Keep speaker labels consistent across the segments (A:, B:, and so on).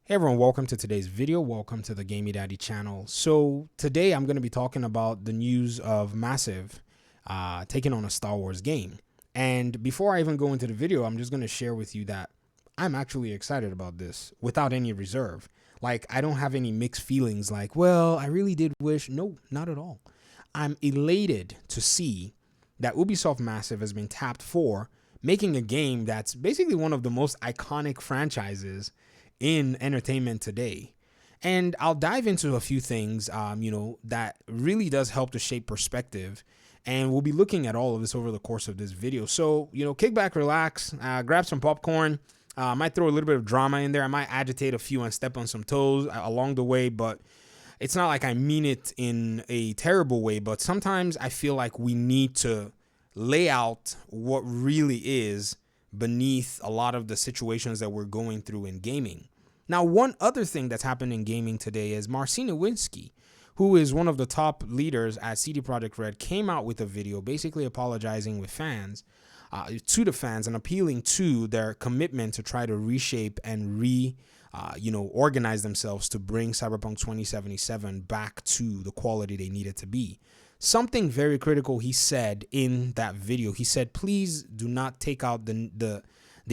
A: Hey everyone, welcome to today's video. Welcome to the Gamey Daddy channel. So today I'm going to be talking about the news of Massive taking on a Star Wars game. And before I even go into the video, I'm just going to share with you that I'm actually excited about this without any reserve. Like, I don't have any mixed feelings like, well, I really did wish. No, not at all. I'm elated to see that Ubisoft Massive has been tapped for making a game that's basically one of the most iconic franchises in entertainment today. And I'll dive into a few things, that really does help to shape perspective. And we'll be looking at all of this over the course of this video. So, kick back, relax, grab some popcorn. I might throw a little bit of drama in there. I might agitate a few and step on some toes along the way, but it's not like I mean it in a terrible way. But sometimes I feel like we need to lay out what really is beneath a lot of the situations that we're going through in gaming. Now, one other thing that's happened in gaming today is Marcin Nowinski, who is one of the top leaders at CD Projekt Red, came out with a video basically apologizing with fans, to the fans, and appealing to their commitment to try to reshape and organize themselves to bring Cyberpunk 2077 back to the quality they need it to be. Something very critical he said in that video. He said, please do not take out the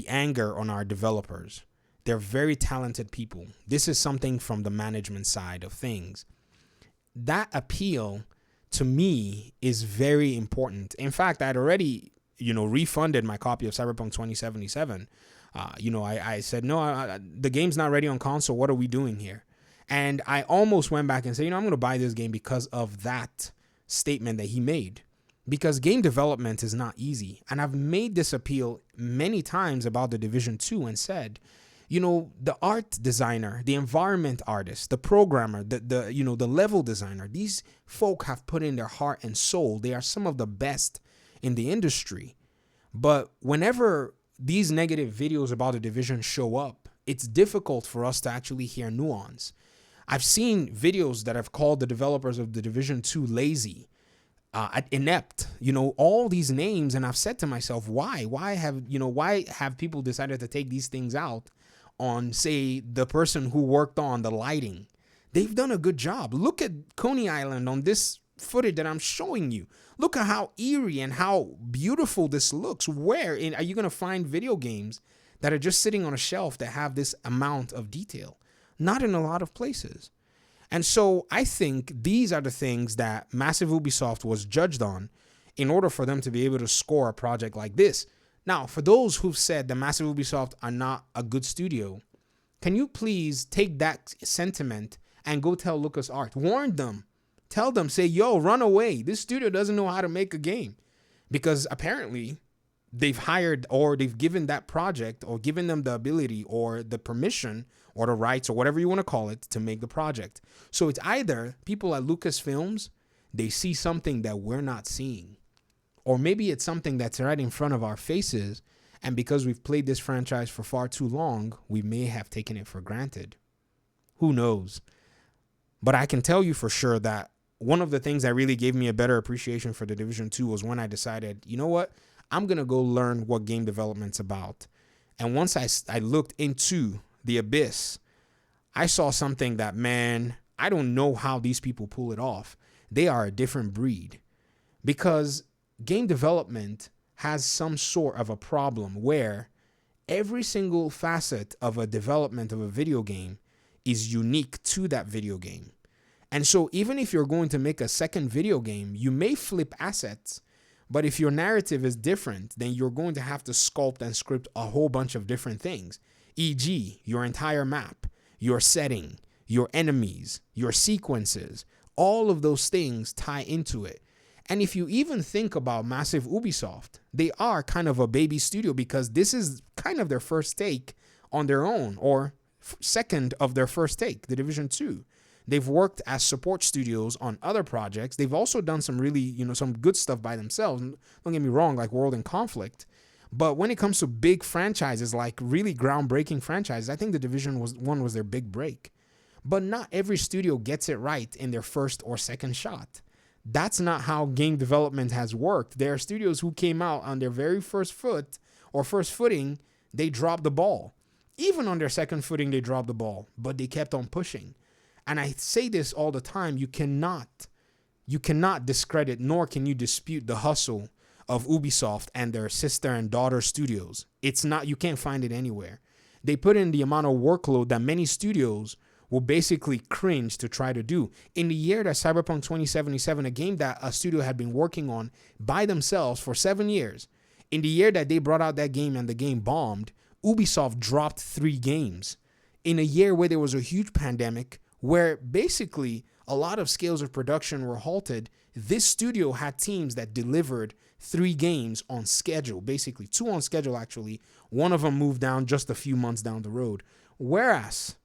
A: anger on our developers. They're very talented people. This is something from the management side of things. That appeal to me is very important. In fact, I'd already, refunded my copy of Cyberpunk 2077. I said, no, the game's not ready on console. What are we doing here? And I almost went back and said, I'm going to buy this game because of that statement that he made. Because game development is not easy. And I've made this appeal many times about The Division 2 and said, the art designer, the environment artist, the programmer, the level designer, these folk have put in their heart and soul. They are some of the best in the industry. But whenever these negative videos about The Division show up, it's difficult for us to actually hear nuance. I've seen videos that have called the developers of The Division 2 lazy, inept, all these names. And I've said to myself, why have people decided to take these things out on, say, the person who worked on the lighting? They've done a good job. Look at Coney Island on this footage that I'm showing you. Look at how eerie and how beautiful this looks. Where are you going to find video games that are just sitting on a shelf that have this amount of detail? Not in a lot of places. And so I think these are the things that Massive Ubisoft was judged on in order for them to be able to score a project like this. Now, for those who've said that Massive Ubisoft are not a good studio, can you please take that sentiment and go tell LucasArts, warn them, tell them, say, yo, run away. This studio doesn't know how to make a game. Because apparently they've hired or they've given that project or given them the ability or the permission or the rights or whatever you want to call it to make the project. So it's either people at Lucasfilms, they see something that we're not seeing. Or maybe it's something that's right in front of our faces, and because we've played this franchise for far too long, we may have taken it for granted. Who knows? But I can tell you for sure that one of the things that really gave me a better appreciation for The Division 2 was when I decided, you know what? I'm going to go learn what game development's about. And once I looked into the abyss, I saw something that, man, I don't know how these people pull it off. They are a different breed. Because game development has some sort of a problem where every single facet of a development of a video game is unique to that video game. And so even if you're going to make a second video game, you may flip assets, but if your narrative is different, then you're going to have to sculpt and script a whole bunch of different things, e.g., your entire map, your setting, your enemies, your sequences. All of those things tie into it. And if you even think about Massive Ubisoft, they are kind of a baby studio because this is kind of their first take on their own, or second of their first take, The Division 2. They've worked as support studios on other projects. They've also done some really, some good stuff by themselves. Don't get me wrong, like World in Conflict. But when it comes to big franchises, like really groundbreaking franchises, I think The Division 1 was their big break. But not every studio gets it right in their first or second shot. That's not how game development has worked. There are studios who came out on their very first foot or first footing, they dropped the ball. Even on their second footing, they dropped the ball, but they kept on pushing. And I say this all the time, you cannot discredit nor can you dispute the hustle of Ubisoft and their sister and daughter studios. It's not, you can't find it anywhere. They put in the amount of workload that many studios will basically cringe to try to do. In the year that Cyberpunk 2077, a game that a studio had been working on by themselves for 7 years, in the year that they brought out that game and the game bombed, Ubisoft dropped 3 games. In a year where there was a huge pandemic, where basically a lot of scales of production were halted, this studio had teams that delivered 3 games on schedule, basically 2 on schedule actually. One of them moved down just a few months down the road. Whereas,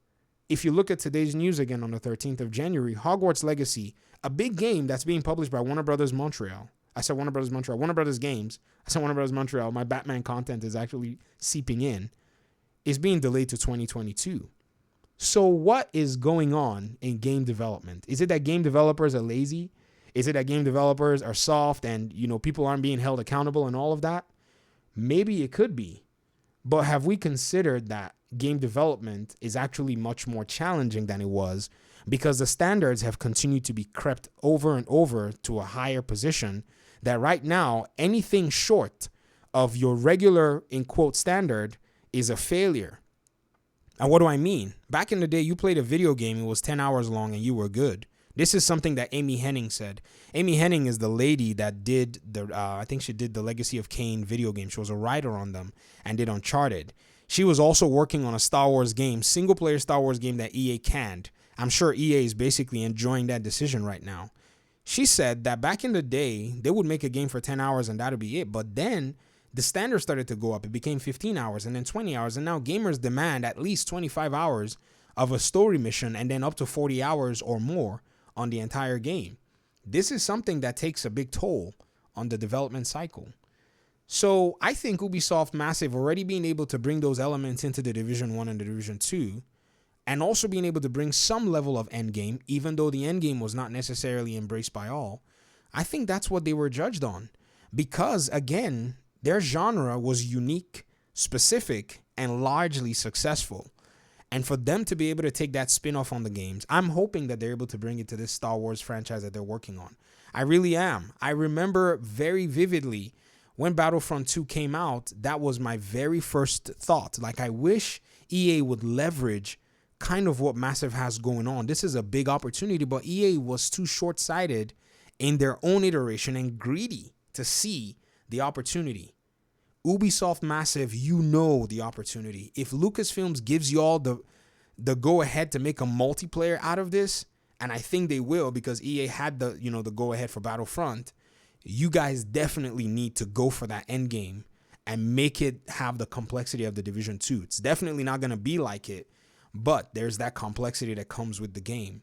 A: if you look at today's news again on the 13th of January, Hogwarts Legacy, a big game that's being published by Warner Brothers Montreal. I said Warner Brothers Montreal, Warner Brothers Games. I said Warner Brothers Montreal. My Batman content is actually seeping in. Is being delayed to 2022. So what is going on in game development? Is it that game developers are lazy? Is it that game developers are soft and, people aren't being held accountable and all of that? Maybe it could be. But have we considered that game development is actually much more challenging than it was because the standards have continued to be crept over and over to a higher position that right now anything short of your regular, in quote, standard is a failure. And what do I mean? Back in the day, you played a video game, it was 10 hours long and you were good. This is something that Amy Hennig said. Amy Hennig is the lady that did I think she did the Legacy of Kain video game. She was a writer on them and did Uncharted. She was also working on a Star Wars game, single player Star Wars game that EA canned. I'm sure EA is basically enjoying that decision right now. She said that back in the day, they would make a game for 10 hours and that'd be it. But then the standards started to go up. It became 15 hours and then 20 hours. And now gamers demand at least 25 hours of a story mission and then up to 40 hours or more on the entire game. This is something that takes a big toll on the development cycle. So I think Ubisoft Massive already being able to bring those elements into the Division 1 and the Division 2 and also being able to bring some level of endgame, even though the endgame was not necessarily embraced by all, I think that's what they were judged on. Because, again, their genre was unique, specific, and largely successful. And for them to be able to take that spin-off on the games, I'm hoping that they're able to bring it to this Star Wars franchise that they're working on. I really am. I remember very vividly when Battlefront 2 came out, that was my very first thought. Like, I wish EA would leverage kind of what Massive has going on. This is a big opportunity, but EA was too short-sighted in their own iteration and greedy to see the opportunity. Ubisoft Massive, the opportunity. If Lucasfilms gives you all the go-ahead to make a multiplayer out of this, and I think they will because EA had the go-ahead for Battlefront, you guys definitely need to go for that end game and make it have the complexity of the Division 2. It's definitely not going to be like it, but there's that complexity that comes with the game.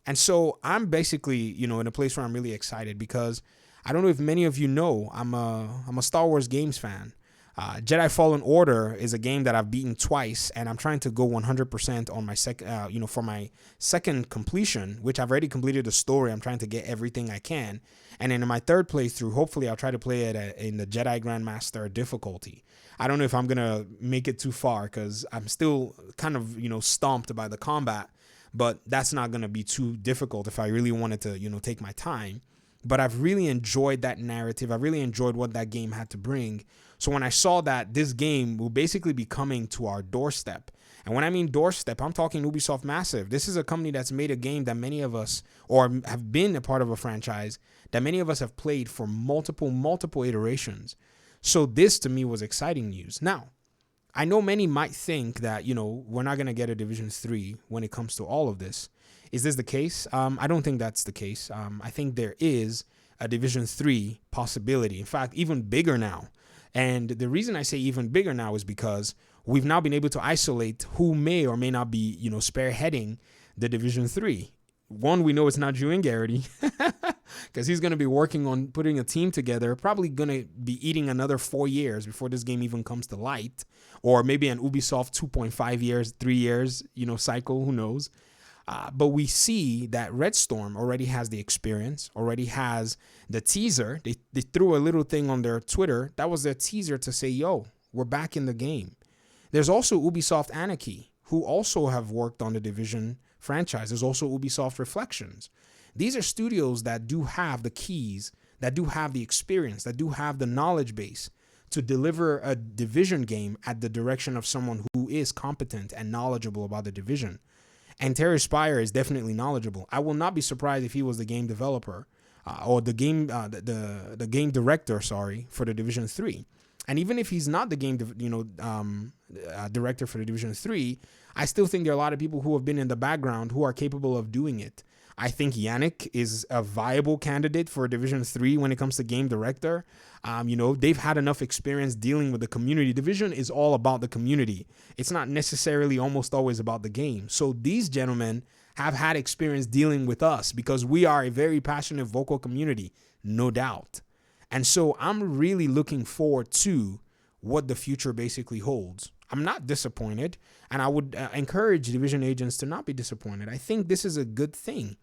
A: And so I'm basically, in a place where I'm really excited because I don't know if many of you know, I'm a Star Wars games fan. Jedi Fallen Order is a game that I've beaten twice, and I'm trying to go 100% on my second, for my second completion, which I've already completed the story. I'm trying to get everything I can, and then in my third playthrough, hopefully I'll try to play it in the Jedi Grandmaster difficulty. I don't know if I'm gonna make it too far because I'm still kind of stomped by the combat, but that's not gonna be too difficult if I really wanted to take my time. But I've really enjoyed that narrative. I really enjoyed what that game had to bring. So when I saw that this game will basically be coming to our doorstep, and when I mean doorstep, I'm talking Ubisoft Massive. This is a company that's made a game that many of us, or have been a part of a franchise, that many of us have played for multiple iterations. So this to me was exciting news. Now, I know many might think that, we're not going to get a Division 3 when it comes to all of this. Is this the case? I don't think that's the case. I think there is a Division 3 possibility. In fact, even bigger now. And the reason I say even bigger now is because we've now been able to isolate who may or may not be, spearheading the Division 3. One, we know it's not Drew Garrity because he's going to be working on putting a team together, probably going to be eating another 4 years before this game even comes to light, or maybe an Ubisoft 2.5 years, 3 years, cycle, who knows. But we see that Red Storm already has the experience, already has the teaser. They threw a little thing on their Twitter. That was their teaser to say, yo, we're back in the game. There's also Ubisoft Anarchy, who also have worked on the Division franchise. There's also Ubisoft Reflections. These are studios that do have the keys, that do have the experience, that do have the knowledge base to deliver a Division game at the direction of someone who is competent and knowledgeable about the Division. And Terry Spire is definitely knowledgeable. I will not be surprised if he was the game developer or the game director, for the Division 3. And even if he's not the game, director for the Division 3, I still think there are a lot of people who have been in the background who are capable of doing it. I think Yannick is a viable candidate for Division 3 when it comes to game director. They've had enough experience dealing with the community. Division is all about the community. It's not necessarily almost always about the game. So these gentlemen have had experience dealing with us because we are a very passionate vocal community, no doubt. And so I'm really looking forward to what the future basically holds. I'm not disappointed, and I would encourage Division agents to not be disappointed. I think this is a good thing.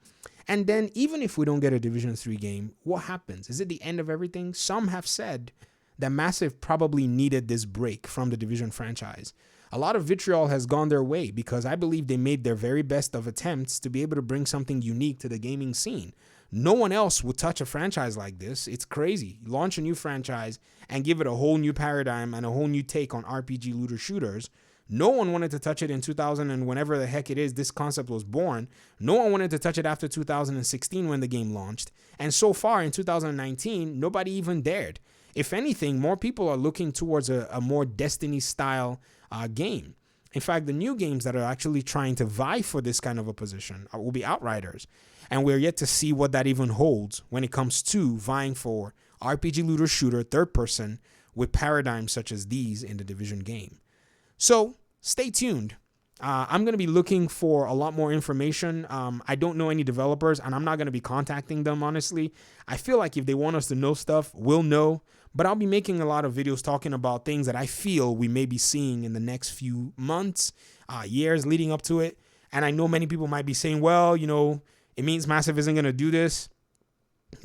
A: And then even if we don't get a Division 3 game, what happens? Is it the end of everything? Some have said that Massive probably needed this break from the Division franchise. A lot of vitriol has gone their way because I believe they made their very best of attempts to be able to bring something unique to the gaming scene. No one else would touch a franchise like this. It's crazy. Launch a new franchise and give it a whole new paradigm and a whole new take on RPG looter shooters. No one wanted to touch it in 2000 and whenever the heck it is this concept was born. No one wanted to touch it after 2016 when the game launched. And so far in 2019, nobody even dared. If anything, more people are looking towards a more Destiny-style game. In fact, the new games that are actually trying to vie for this kind of a position will be Outriders. And we're yet to see what that even holds when it comes to vying for RPG looter shooter third person with paradigms such as these in the Division game. So stay tuned. I'm going to be looking for a lot more information. I don't know any developers and I'm not going to be contacting them, honestly. I feel like if they want us to know stuff, we'll know. But I'll be making a lot of videos talking about things that I feel we may be seeing in the next few months, years leading up to it. And I know many people might be saying, well, it means Massive isn't going to do this.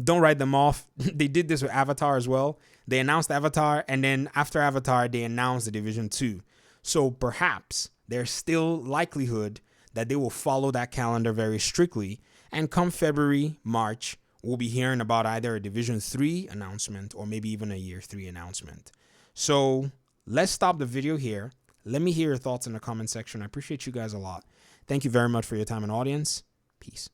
A: Don't write them off. They did this with Avatar as well. They announced Avatar, and then after Avatar, they announced the Division 2. So perhaps there's still likelihood that they will follow that calendar very strictly. And come February, March, we'll be hearing about either a Division 3 announcement or maybe even a Year 3 announcement. So let's stop the video here. Let me hear your thoughts in the comment section. I appreciate you guys a lot. Thank you very much for your time and audience. Peace.